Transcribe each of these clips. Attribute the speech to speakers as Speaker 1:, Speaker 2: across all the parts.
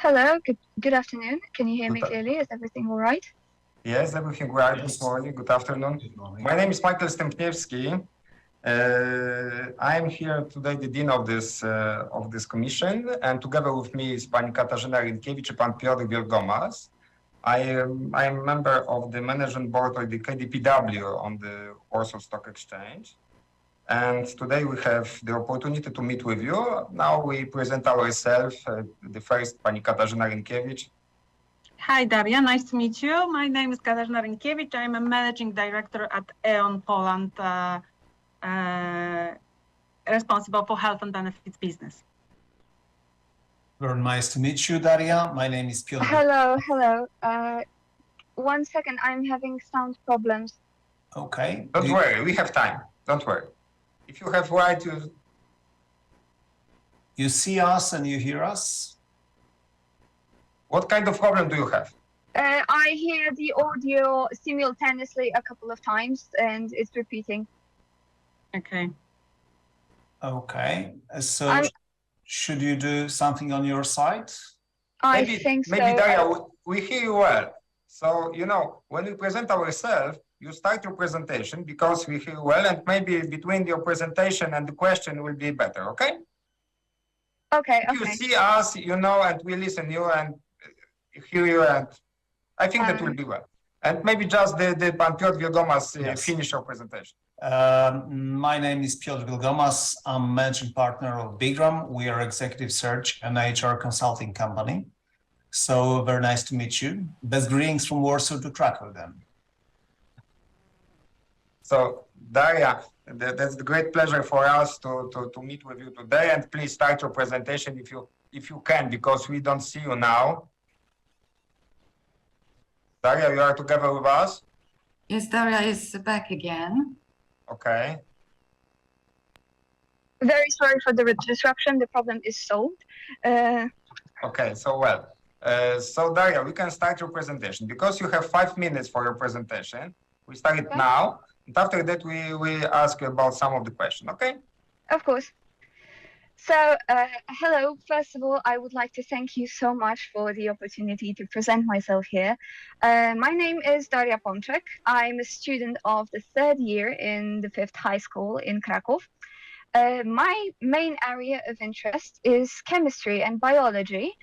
Speaker 1: Hello, good afternoon. Can you hear me
Speaker 2: Good-
Speaker 1: clearly? Is everything all right?
Speaker 2: Yes, everything right this morning. Good afternoon. My name is Michael Stępniewski. I'm here today, the dean of this commission, and together with me is pani Katarzyna Rynkiewicz and pan Piotr Wielgomas. I am a member of the management board of the KDPW on the Warsaw Stock Exchange. And today we have the opportunity to meet with you. Now we present ourselves. The first, pani Katarzyna Rynkiewicz.
Speaker 3: Hi, Daria. Nice to meet you. My name is Katarzyna Rynkiewicz. I'm a managing director at E.ON Poland, responsible for health and benefits business.
Speaker 4: Very nice to meet you, Daria. My name is Piotr.
Speaker 1: Hello. 1 second, I'm having sound problems.
Speaker 4: Okay.
Speaker 2: Don't worry, we have time. Don't worry. If you have right,
Speaker 4: You see us and you hear us?
Speaker 2: what kind of problem do you have?
Speaker 1: I hear the audio simultaneously a couple of times and it's repeating.
Speaker 3: Okay.
Speaker 4: Okay. So
Speaker 1: I'm-
Speaker 4: should you do something on your side?
Speaker 1: I think so.
Speaker 2: Maybe Daria, we hear you well. So, when we present ourselves, you start your presentation because we hear you well, and maybe between your presentation and the question will be better, okay?
Speaker 1: Okay.
Speaker 2: You see us, and we listen you and hear you, and I think that will be well. And maybe just the Pan Piotr Wielgomas
Speaker 4: Yes.
Speaker 2: finish your presentation.
Speaker 4: My name is Piotr Wielgomas. I'm managing partner of Bigram. We are executive search and HR consulting company. So very nice to meet you. Best greetings from Warsaw to Krakow then.
Speaker 2: So, Daria, that's a great pleasure for us to meet with you today. And please start your presentation if you can, because we don't see you now. Daria, you are together with us?
Speaker 5: Yes, Daria is back again.
Speaker 2: Okay.
Speaker 1: Very sorry for the disruption. The problem is solved.
Speaker 2: Okay, so well. So Daria, we can start your presentation. Because you have 5 minutes for your presentation, we start it now. And after that, we ask you about some of the questions, okay?
Speaker 1: Of course. So, hello. First of all, I would like to thank you so much for the opportunity to present myself here. My name is Daria Pączek. I'm a student of the 3rd year in the 5th high school in Krakow. My main area of interest is chemistry and biology.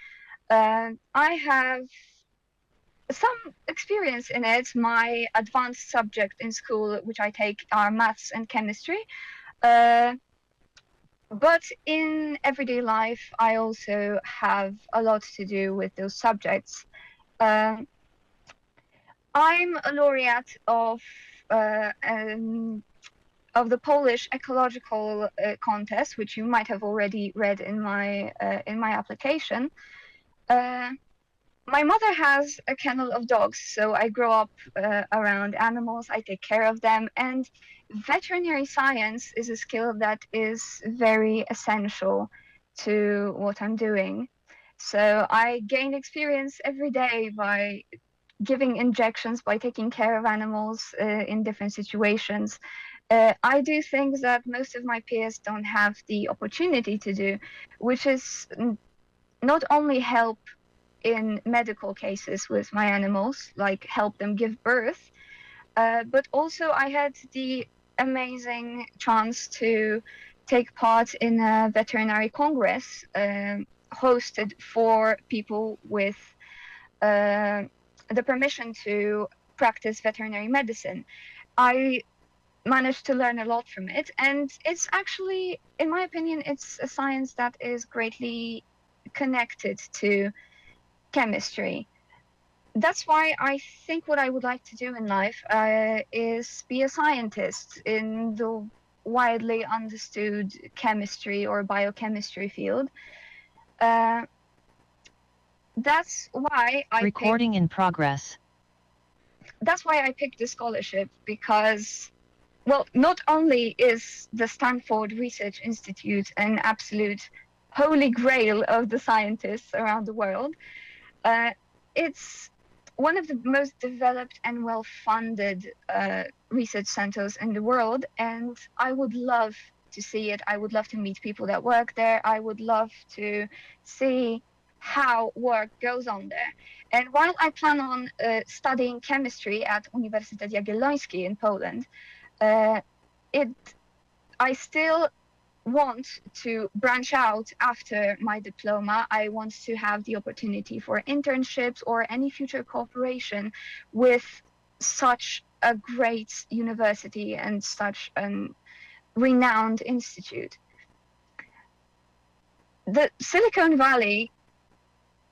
Speaker 1: I have some experience in it. My advanced subject in school, which I take, are maths and chemistry. But in everyday life, I also have a lot to do with those subjects. I'm a laureate of the Polish ecological contest, which you might have already read in my application. My mother has a kennel of dogs, so I grow up around animals. I take care of them, and veterinary science is a skill that is very essential to what I'm doing. So I gain experience every day by giving injections, by taking care of animals in different situations. I do things that most of my peers don't have the opportunity to do, which is not only help in medical cases with my animals, like help them give birth, but also I had the amazing chance to take part in a veterinary congress hosted for people with the permission to practice veterinary medicine. I managed to learn a lot from it, and it's actually, in my opinion, it's a science that is greatly connected to chemistry. That's why I think what I would like to do in life is be a scientist in the widely understood chemistry or biochemistry field. That's why
Speaker 6: Recording in progress.
Speaker 1: That's why I picked the scholarship, because, well, not only is the Stanford Research Institute an absolute holy grail of the scientists around the world, it's one of the most developed and well-funded research centers in the world, and I would love to see it. I would love to meet people that work there. I would love to see how work goes on there. And while I plan on studying chemistry at Uniwersytet Jagielloński in Poland, I still want to branch out after my diploma. I want to have the opportunity for internships or any future cooperation with such a great university and such an renowned institute. The Silicon Valley,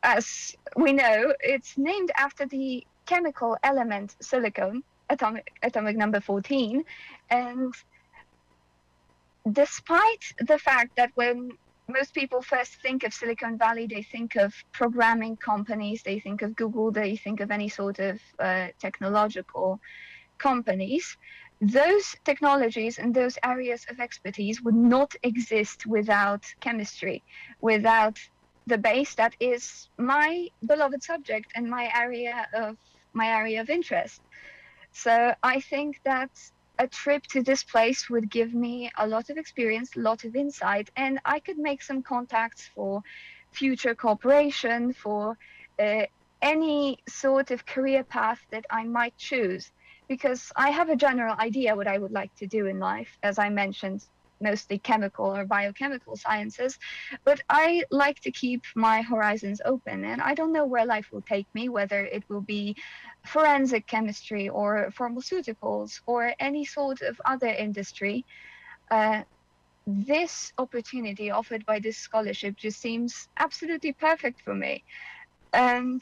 Speaker 1: as we know, it's named after the chemical element silicon, atomic number 14, and despite the fact that when most people first think of Silicon Valley, they think of programming companies, they think of Google, they think of any sort of technological companies, those technologies and those areas of expertise would not exist without chemistry, without the base that is my beloved subject and my area of interest. So I think that a trip to this place would give me a lot of experience, a lot of insight, and I could make some contacts for future cooperation, for any sort of career path that I might choose. Because I have a general idea what I would like to do in life, as I mentioned, mostly chemical or biochemical sciences, but I like to keep my horizons open, and I don't know where life will take me, whether it will be forensic chemistry or pharmaceuticals or any sort of other industry. This opportunity offered by this scholarship just seems absolutely perfect for me. And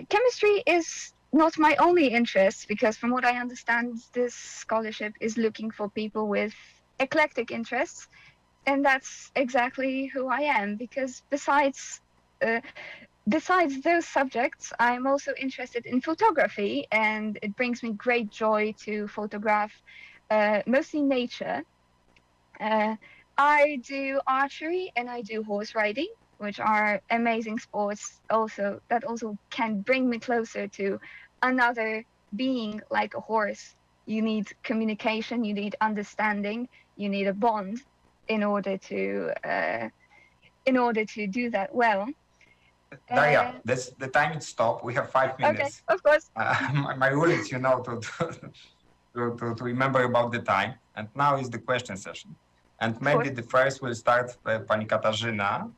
Speaker 1: chemistry is not my only interest, because from what I understand, this scholarship is looking for people with eclectic interests, and that's exactly who I am, because besides those subjects, I'm also interested in photography, and it brings me great joy to photograph mostly nature. I do archery and I do horse riding, which are amazing sports that also can bring me closer to another being like a horse. You need communication, you need understanding, you need a bond in order to do that well.
Speaker 2: Daria, the time is stopped. We have 5 minutes.
Speaker 1: Okay, of course.
Speaker 2: My rule is, to remember about the time. And now is the question session. And maybe the first will start Pani Katarzyna.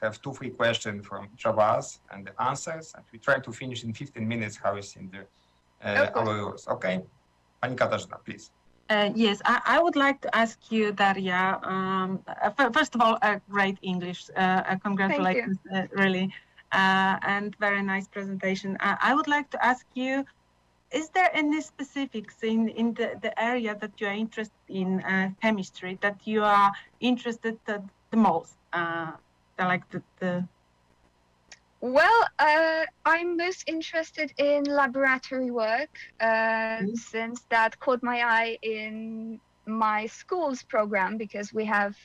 Speaker 2: Have 2-3 questions from each of us and the answers, and we try to finish in 15 minutes how is in the our rules. Okay, Pani Katarzyna, please.
Speaker 3: Yes, I would like to ask you, Daria. First of all, great English. Congratulations, really, and very nice presentation. I would like to ask you, is there any specifics in the area that you are interested in, chemistry, that you are interested the most?
Speaker 1: Well, I'm most interested in laboratory work, since that caught my eye in my school's program, because we have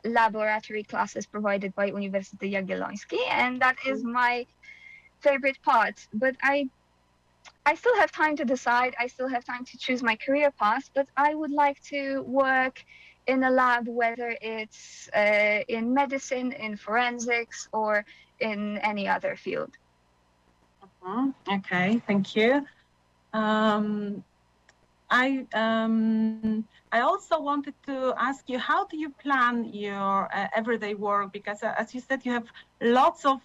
Speaker 1: laboratory classes provided by Uniwersytet Jagielloński, and that is my favorite part. But I still have time to decide, I still have time to choose my career path, but I would like to work in a lab, whether it's in medicine, in forensics, or in any other field.
Speaker 3: Okay, thank you. I also wanted to ask you, how do you plan your everyday work? Because as you said, you have lots of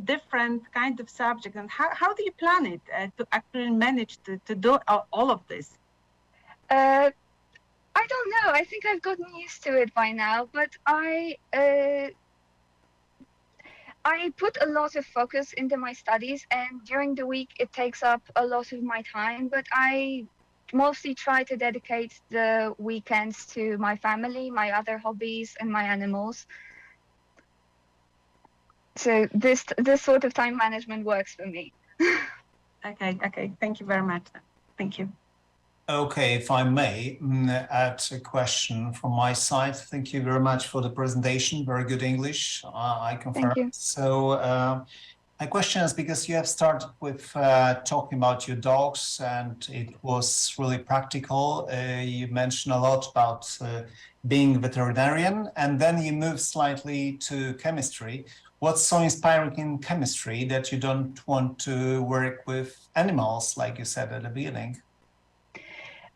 Speaker 3: different kind of subjects, and how do you plan it to actually manage to do all of this?
Speaker 1: I don't know. I think I've gotten used to it by now, but I put a lot of focus into my studies, and during the week it takes up a lot of my time, but I mostly try to dedicate the weekends to my family, my other hobbies, and my animals. So this sort of time management works for me.
Speaker 3: Okay. Thank you very much. Thank you.
Speaker 4: Okay, if I may add a question from my side. Thank you very much for the presentation. Very good English, I confirm.
Speaker 1: Thank you.
Speaker 4: So My question is because you have started with talking about your dogs, and it was really practical. You mentioned a lot about being veterinarian, and then you moved slightly to chemistry. What's so inspiring in chemistry that you don't want to work with animals, like you said at the beginning?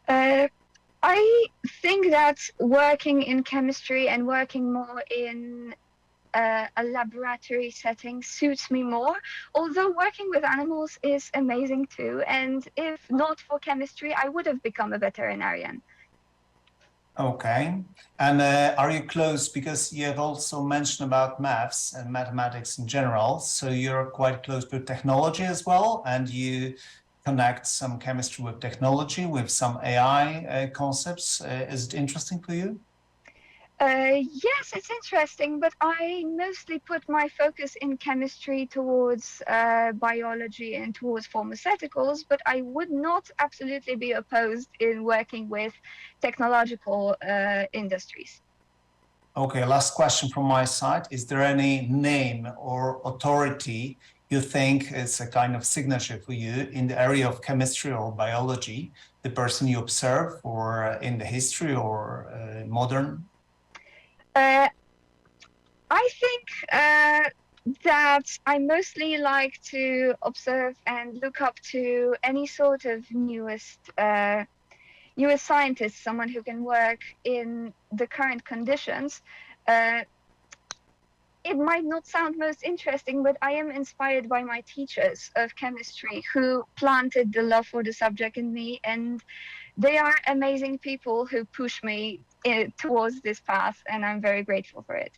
Speaker 1: I think that working in chemistry and working more in a laboratory setting suits me more, although working with animals is amazing too. And if not for chemistry, I would have become a veterinarian.
Speaker 4: Okay. And are you close, because you have also mentioned about maths and mathematics in general, so you're quite close to technology as well, and you connect some chemistry with technology, with some AI concepts. Is it interesting for you?
Speaker 1: Yes, it's interesting, but I mostly put my focus in chemistry towards biology and towards pharmaceuticals, but I would not absolutely be opposed in working with technological industries.
Speaker 4: Okay, last question from my side. Is there any name or authority you think is a kind of signature for you in the area of chemistry or biology, the person you observe, or in the history or modern?
Speaker 1: I think that I mostly like to observe and look up to any sort of newest scientist, someone who can work in the current conditions. It might not sound most interesting, but I am inspired by my teachers of chemistry who planted the love for the subject in me, and they are amazing people who push me towards this path, and I'm very grateful for it.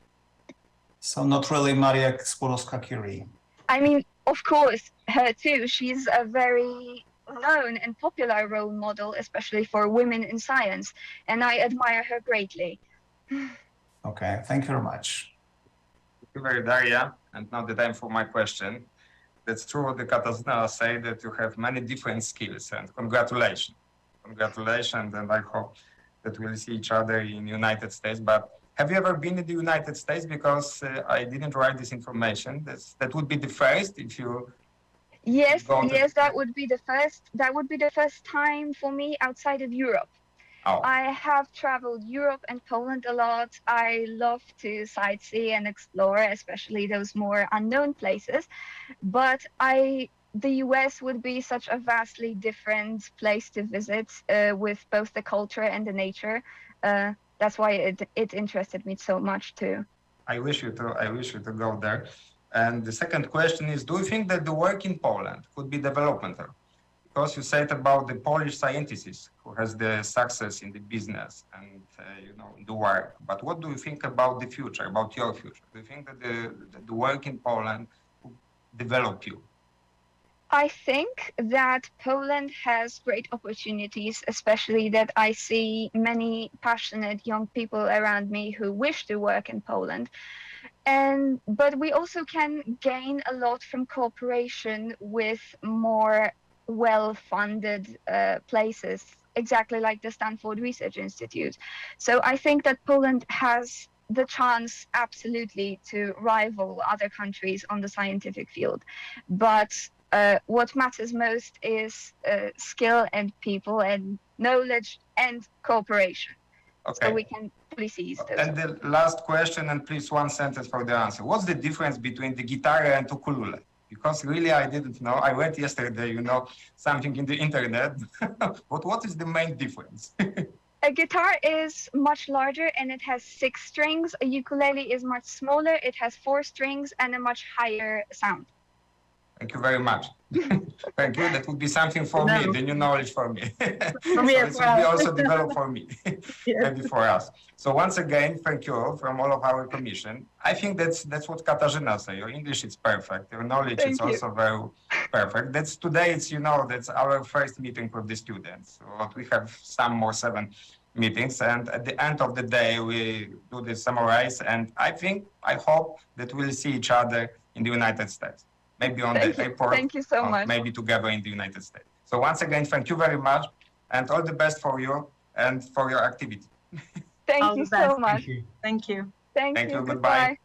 Speaker 4: So not really Maria Skłodowska-Curie.
Speaker 1: I mean, of course, her too. She's a very known and popular role model, especially for women in science, and I admire her greatly.
Speaker 4: Okay, thank you very much.
Speaker 2: Thank you very, Daria. And now the time for my question. That's true what the Katarzyna said, that you have many different skills, and congratulations. Congratulations, and I hope that we'll see each other in the United States. But have you ever been in the United States? Because I didn't write this information. That would be the first if you...
Speaker 1: Yes, that would be the first. That would be the first time for me outside of Europe.
Speaker 2: Oh.
Speaker 1: I have traveled Europe and Poland a lot. I love to sightsee and explore, especially those more unknown places. But the US would be such a vastly different place to visit with both the culture and the nature. That's why it interested me so much too.
Speaker 2: I wish you to go there. And the second question is, do you think that the work in Poland could be developmental? Because you said about the Polish scientist who has the success in the business and the work. But what do you think about the future, about your future? Do you think that the work in Poland will develop you?
Speaker 1: I think that Poland has great opportunities, especially that I see many passionate young people around me who wish to work in Poland. But we also can gain a lot from cooperation with more well-funded places, exactly like the Stanford Research Institute. So I think that Poland has the chance absolutely to rival other countries on the scientific field. But what matters most is skill and people and knowledge and cooperation.
Speaker 2: Okay.
Speaker 1: So we can fully seize those.
Speaker 2: And the last question, and please one sentence for the answer. What's the difference between the guitar and ukulele? Because really I didn't know. I read yesterday, something in the internet. But what is the main difference?
Speaker 1: A guitar is much larger and it has 6 strings. A ukulele is much smaller. It has 4 strings and a much higher sound.
Speaker 2: Thank you very much. Thank you. That would be something for me, the new knowledge for me.
Speaker 3: For me
Speaker 2: so
Speaker 3: as
Speaker 2: it
Speaker 3: well.
Speaker 2: will be also developed for me,
Speaker 3: Yes.
Speaker 2: maybe for us. So once again, thank you from all of our commission. I think that's what Katarzyna said. Your English is perfect. Your knowledge is also very perfect. That's our first meeting with the students. So we have some more 7 meetings, and at the end of the day, we do the summarize. And I hope that we'll see each other in the United States. Maybe on the airport.
Speaker 1: Thank you so much.
Speaker 2: Maybe together in the United States. So once again, thank you very much, and all the best for you and for your activity.
Speaker 1: Thank you so much.
Speaker 3: Thank you.
Speaker 1: Thank you.
Speaker 2: Goodbye.
Speaker 1: Goodbye.